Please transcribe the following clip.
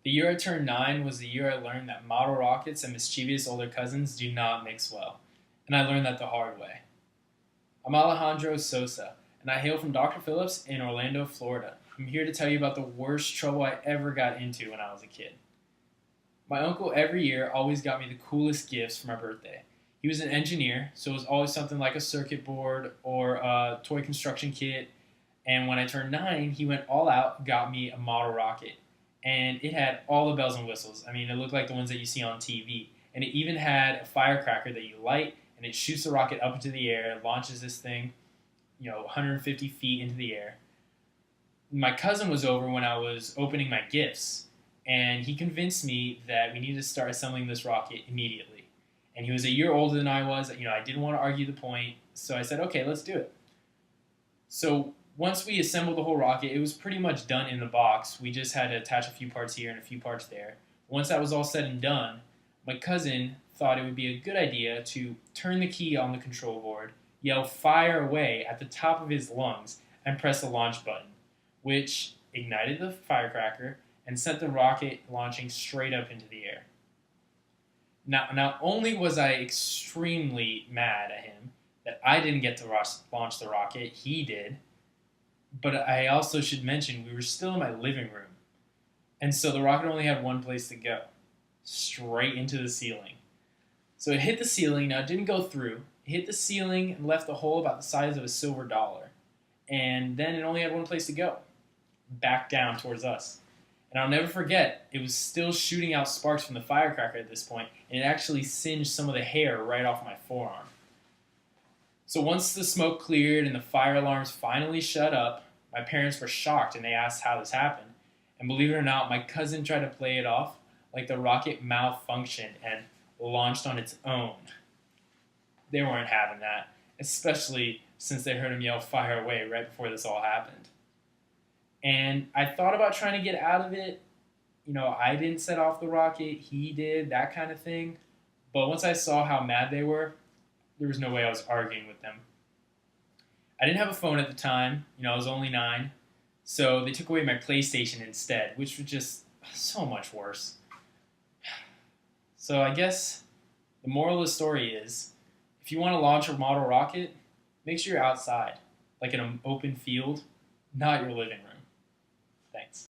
The year I turned 9 was the year I learned that model rockets and mischievous older cousins do not mix well, and I learned that the hard way. I'm Alejandro Sosa, and I hail from Dr. Phillips in Orlando, Florida. I'm here to tell you about the worst trouble I ever got into when I was a kid. My uncle every year always got me the coolest gifts for my birthday. He was an engineer, so it was always something like a circuit board or a toy construction kit. And when I turned 9, he went all out, got me a model rocket. And it had all the bells and whistles. I mean, it looked like the ones that you see on TV. And it even had a firecracker that you light, and it shoots the rocket up into the air, launches this thing, 150 feet into the air. My cousin was over when I was opening my gifts, and he convinced me that we needed to start assembling this rocket immediately. And he was a year older than I was. I didn't want to argue the point, so I said, okay, let's do it. So once we assembled the whole rocket, it was pretty much done in the box. We just had to attach a few parts here and a few parts there. Once that was all said and done, my cousin thought it would be a good idea to turn the key on the control board, yell fire away at the top of his lungs, and press the launch button, which ignited the firecracker and sent the rocket launching straight up into the air. Now, not only was I extremely mad at him that I didn't get to launch the rocket, he did, but I also should mention we were still in my living room. And so the rocket only had one place to go, straight into the ceiling. So it hit the ceiling. Now, it didn't go through. It hit the ceiling and left a hole about the size of a silver dollar. And then it only had one place to go, back down towards us. And I'll never forget, it was still shooting out sparks from the firecracker at this point, and it actually singed some of the hair right off my forearm. So once the smoke cleared and the fire alarms finally shut up, my parents were shocked and they asked how this happened. And believe it or not, my cousin tried to play it off like the rocket malfunctioned and launched on its own. They weren't having that, especially since they heard him yell fire away right before this all happened. And I thought about trying to get out of it. I didn't set off the rocket, he did, that kind of thing. But once I saw how mad they were, there was no way I was arguing with them. I didn't have a phone at the time. I was only 9. So they took away my PlayStation instead, which was just so much worse. So I guess the moral of the story is, if you want to launch a model rocket, make sure you're outside, like in an open field, not your living room. Thanks.